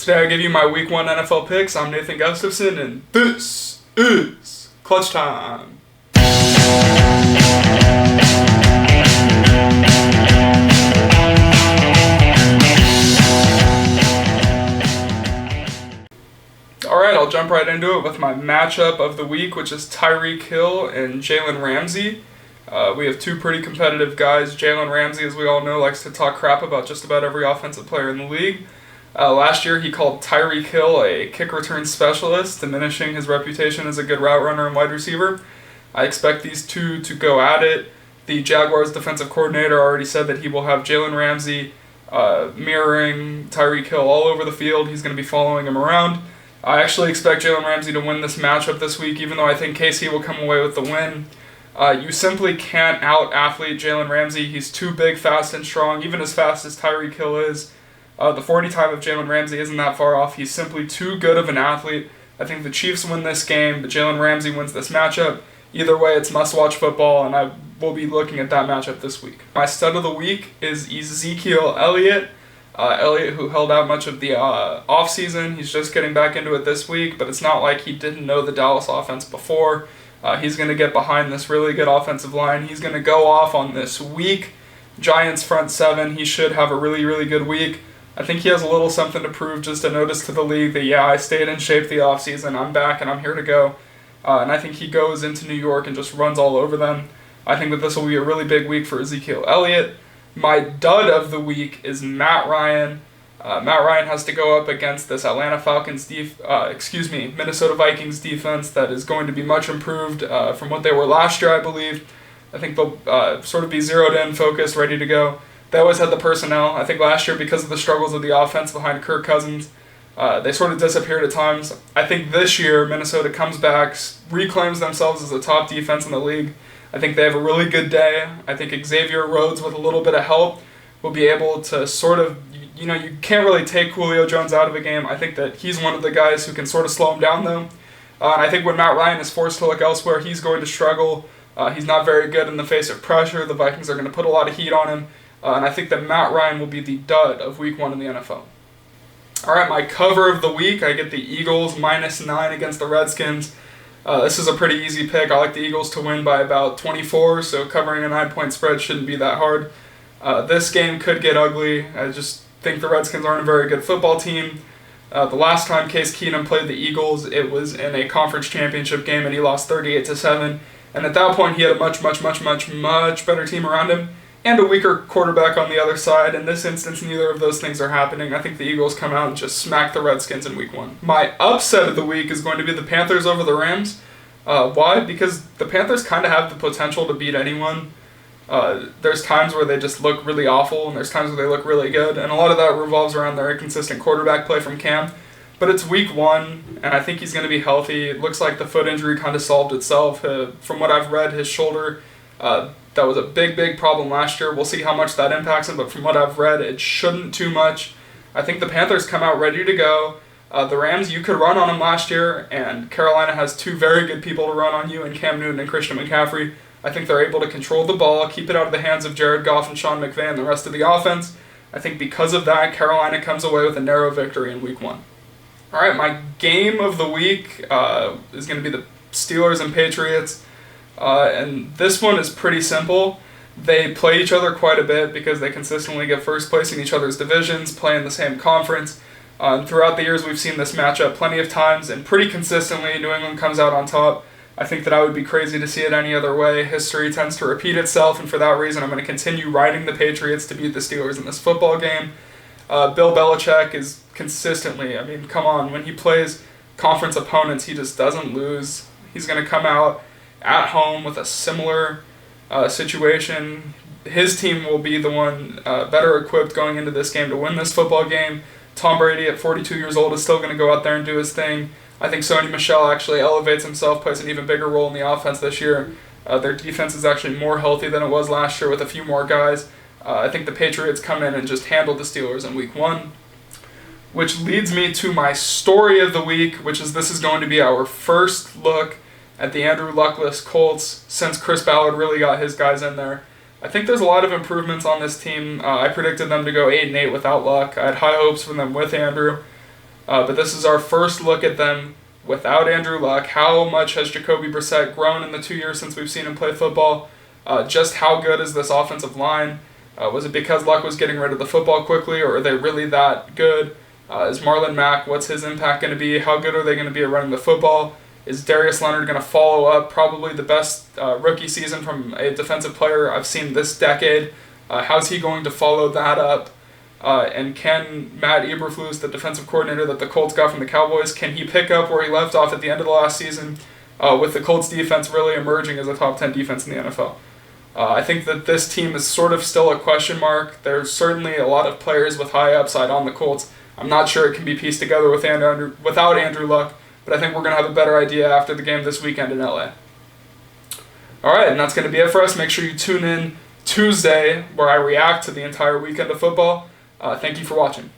Today I give you my Week 1 NFL picks. I'm Nathan Gustafson, and this is Clutch Time. Alright, I'll jump right into it with my matchup of the week, which is Tyreek Hill and Jalen Ramsey. We have two pretty competitive guys. Jalen Ramsey, as we all know, likes to talk crap about just about every offensive player in the league. Last year, he called Tyreek Hill a kick return specialist, diminishing his reputation as a good route runner and wide receiver. I expect these two to go at it. The Jaguars defensive coordinator already said that he will have Jalen Ramsey mirroring Tyreek Hill all over the field. He's going to be following him around. I actually expect Jalen Ramsey to win this matchup this week, even though I think KC will come away with the win. You simply can't out-athlete Jalen Ramsey. He's too big, fast, and strong, even as fast as Tyreek Hill is. The 40 time of Jalen Ramsey isn't that far off. He's simply too good of an athlete. I think the Chiefs win this game, but Jalen Ramsey wins this matchup. Either way, it's must-watch football, and I will be looking at that matchup this week. My stud of the week is Ezekiel Elliott. Elliott, who held out much of the offseason. He's just getting back into it this week, but it's not like he didn't know the Dallas offense before. He's going to get behind this really good offensive line. He's going to go off on this weak Giants front seven. He should have a really, really good week. I think he has a little something to prove, just a notice to the league that, yeah, I stayed in shape the offseason. I'm back and I'm here to go. And I think he goes into New York and just runs all over them. I think that this will be a really big week for Ezekiel Elliott. My dud of the week is Matt Ryan. Matt Ryan has to go up against this Minnesota Vikings defense that is going to be much improved from what they were last year, I believe. I think they'll sort of be zeroed in, focused, ready to go. They always had the personnel. I think last year, because of the struggles of the offense behind Kirk Cousins, they sort of disappeared at times. I think this year, Minnesota comes back, reclaims themselves as a top defense in the league. I think they have a really good day. I think Xavier Rhodes, with a little bit of help, will be able to sort of, you can't really take Julio Jones out of a game. I think that he's one of the guys who can sort of slow him down, though. And I think when Matt Ryan is forced to look elsewhere, he's going to struggle. He's not very good in the face of pressure. The Vikings are going to put a lot of heat on him. And I think that Matt Ryan will be the dud of Week 1 in the NFL. All right, my cover of the week, I get the Eagles -9 against the Redskins. This is a pretty easy pick. I like the Eagles to win by about 24, so covering a 9-point spread shouldn't be that hard. This game could get ugly. I just think the Redskins aren't a very good football team. The last time Case Keenum played the Eagles, it was in a conference championship game, and he lost 38-7. And at that point, he had a much better team around him, and a weaker quarterback on the other side. In this instance, neither of those things are happening. I think the Eagles come out and just smack the Redskins in Week 1. My upset of the week is going to be the Panthers over the Rams. Why? Because the Panthers kind of have the potential to beat anyone. There's times where they just look really awful, and there's times where they look really good, and a lot of that revolves around their inconsistent quarterback play from Cam. But it's Week 1, and I think he's going to be healthy. It looks like the foot injury kind of solved itself. From what I've read, his shoulder, that was a big problem last year. We'll see how much that impacts him, but from what I've read, it shouldn't too much. I think the Panthers come out ready to go. The Rams, you could run on them last year, and Carolina has two very good people to run on you in Cam Newton and Christian McCaffrey. I think they're able to control the ball, keep it out of the hands of Jared Goff and Sean McVay and the rest of the offense. I think because of that, Carolina comes away with a narrow victory in Week 1. All right, my game of the week is going to be the Steelers and Patriots. And this one is pretty simple. They play each other quite a bit because they consistently get first place in each other's divisions, play in the same conference. Throughout the years, we've seen this matchup plenty of times, and pretty consistently, New England comes out on top. I think that I would be crazy to see it any other way. History tends to repeat itself, and for that reason, I'm going to continue riding the Patriots to beat the Steelers in this football game. Bill Belichick is consistently, come on, when he plays conference opponents, he just doesn't lose. He's going to come out at home with a similar situation. His team will be the one better equipped going into this game to win this football game. Tom Brady at 42 years old is still going to go out there and do his thing. I think Sony Michel actually elevates himself, plays an even bigger role in the offense this year. Their defense is actually more healthy than it was last year with a few more guys. I think the Patriots come in and just handle the Steelers in Week 1. Which leads me to my story of the week, which is this is going to be our first look at the Andrew Luckless Colts since Chris Ballard really got his guys in there. I think there's a lot of improvements on this team. I predicted them to go 8-8 without Luck. I had high hopes for them with Andrew. But this is our first look at them without Andrew Luck. How much has Jacoby Brissett grown in the 2 years since we've seen him play football? Just how good is this offensive line? Was it because Luck was getting rid of the football quickly, or are they really that good? Is Marlon Mack, what's his impact going to be? How good are they going to be at running the football? Is Darius Leonard going to follow up probably the best rookie season from a defensive player I've seen this decade? How's he going to follow that up? And can Matt Eberflus, the defensive coordinator that the Colts got from the Cowboys, can he pick up where he left off at the end of the last season with the Colts defense really emerging as a top 10 defense in the NFL? I think that this team is sort of still a question mark. There's certainly a lot of players with high upside on the Colts. I'm not sure it can be pieced together without Andrew Luck, but I think we're going to have a better idea after the game this weekend in LA. All right, and that's going to be it for us. Make sure you tune in Tuesday where I react to the entire weekend of football. Thank you for watching.